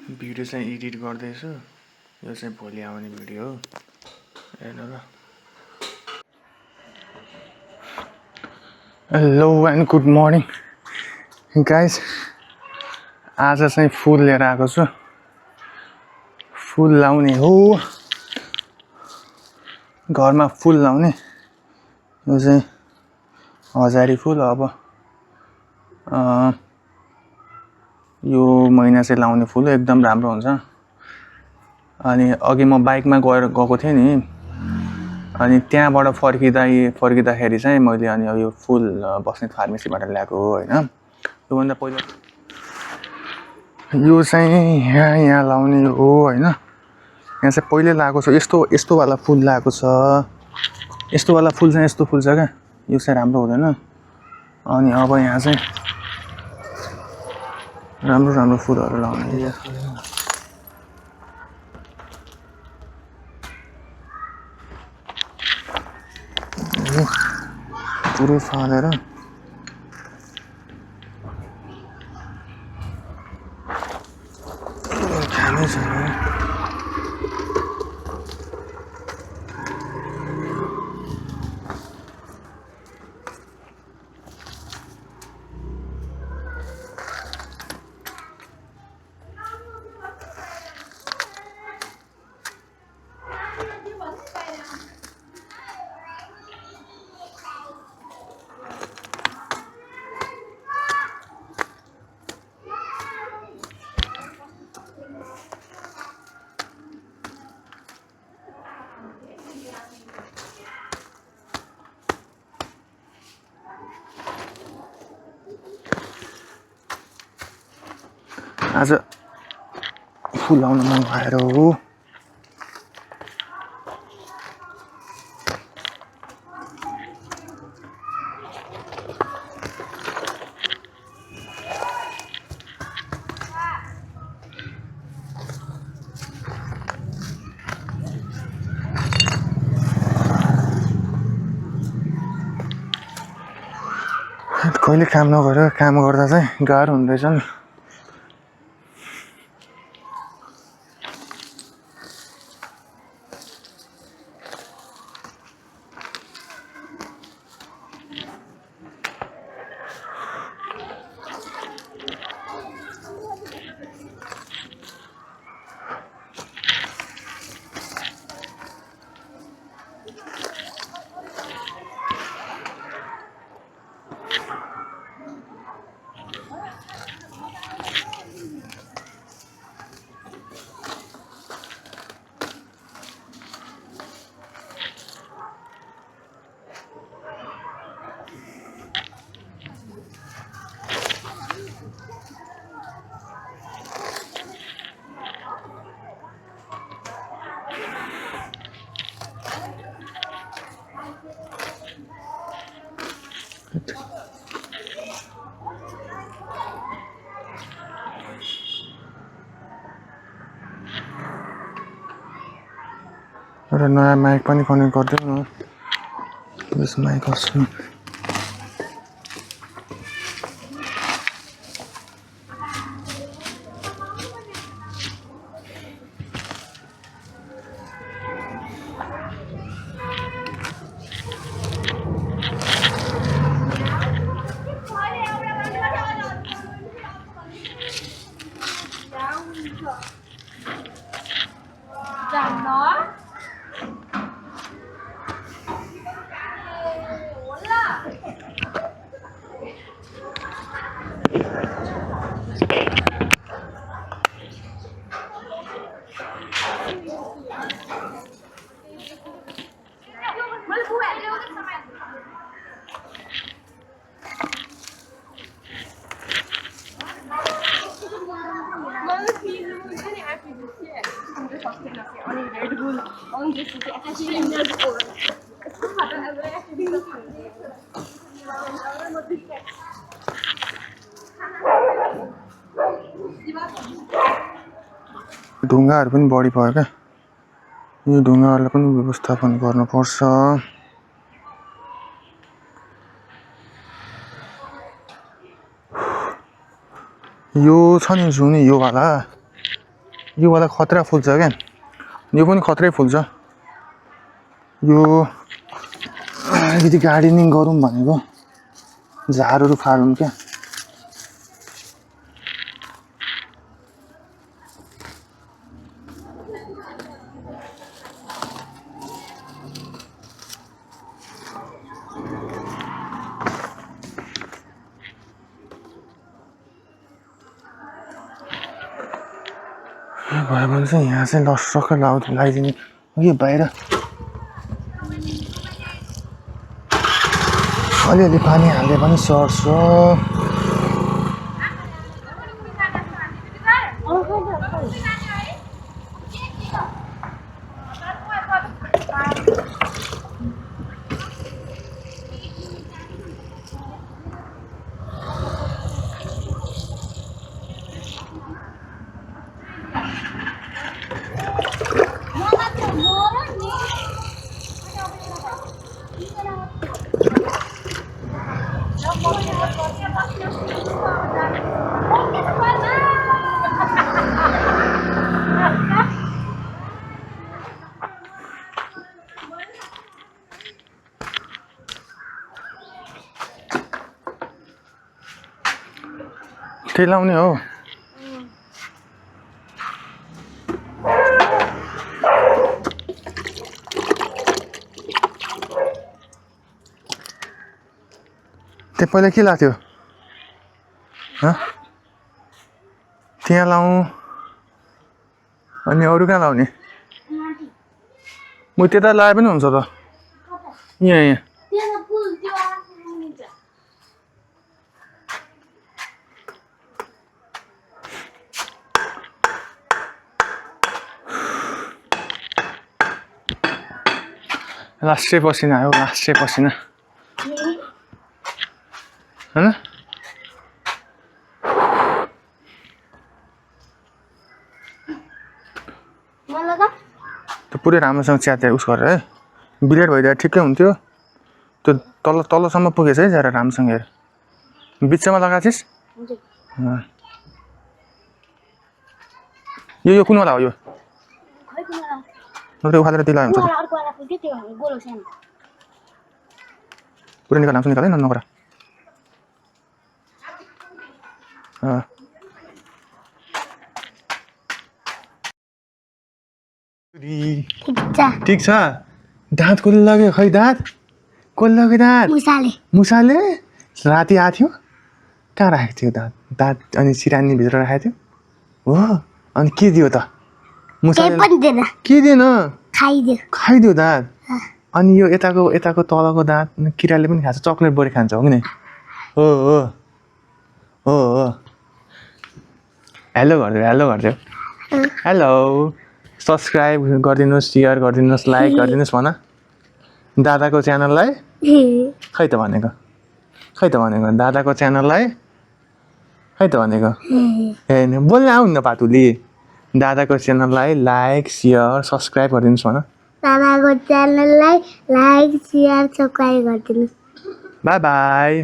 Video चाहिँ edit गर्दैछु। यो चाहिँ भोलि आउने भिडियो हो। हेर्नु ल। Hello and good morning guys. आज चाहिँ फुल लिएर आएको छु। फुल लाउने हो, घरमा फुल लाउने। यो चाहिँ हजारी फुल। अब यो महिना चाहिँ लाउने फुल एकदम राम्रो हुन्छ। अनि अघि म बाइकमा गएको थिएँ नि, अनि त्यहाँबाट फर्किँदाखेरि चाहिँ मैले अनि यो फुल बस्नेत फार्मेसीबाट ल्याएको हो हैन। योभन्दा पहिला यो चाहिँ यहाँ लाउने हो हैन। यहाँ चाहिँ पहिले लगाएको छ। यस्तो वाला फुल लगाएको छ। यस्तो वाला फुल चाहिँ यस्तो फुल्छ क्या। यो चाहिँ राम्रो हुँदैन। अनि अब यहाँ चाहिँ राम्रो फुलहरु लाउने। पुरै फालेर खानै छैन। आज फुल लाउन मन भएर हो। कहिले काम नगरेर काम गर्दा चाहिँ गाह्रो हुँदैछ नि। र नयाँ माइक पनि कनेक्ट गरिदिउँ न। यस माइक अस्ति ढुङ्गाहरू पनि बढी भयो क्या। यो ढुङ्गाहरूलाई पनि व्यवस्थापन गर्नुपर्छ। यो छ नि जुन यो वाला यो वाला खतरा फुल्छ क्या यो पनि खतरै फुल्छ यो अलिकति गार्डनिङ गरौँ भनेको झारहरू फालौँ क्या भयो भने चाहिँ यहाँ चाहिँ लसक्क लगाइदिने यो बाहिर अलिअलि पानी हाल्दै पनि सर्छ त्यही लाउने हो त्यो पहिला के लाग्थ्यो त्यहाँ लाउँ अनि अरू कहाँ लाउने म त्यता लाए पनि हुन्छ त यहाँ लास्टै पसिना आयो लास्टै पसिना हैन त्यो पुरै राम्रोसँग च्याते उस गरेर है बिलेट भइदिए ठिकै हुन्थ्यो त्यो तलसम्म पुगेछ है जरा राम्रोसँग हेर बिचमा लगाएको थिइस् यो कुन वाला हो यो त्यो उखालेर त्यो लगायो हुन्छ पुरै निकाल राम्रोसँग निकाल है नगरा ठिक छ दाँत कसले लग्यो खै दाँत कसले लग्यो दाँत मुसाले राति आएको थियो कहाँ राखेको थियो दाँत अनि सिरानी भित्र राखेको थियो हो अनि के दियो त मुसाले के दिएन खाइदियो दाँत अनि यो यताको तलको दाँत किराले पनि खान्छ चक्लेट बढी खान्छ हो कि नै हो हो हो हो हेलो गरिदियो हेलो सब्सक्राइब गरिदिनुहोस् सेयर गरिदिनुहोस् लाइक गरिदिनुहोस् भन दादाको च्यानललाई खै त भनेको दादाको च्यानललाई खै त भनेको ए बोल्न आउनु न पातुली दादाको च्यानललाई लाइक सेयर सब्सक्राइब गरिदिनुहोस् भन दादाको च्यानललाई लाइक सेयर सब्सक्राइब गरिदिनुहोस् बाई बाई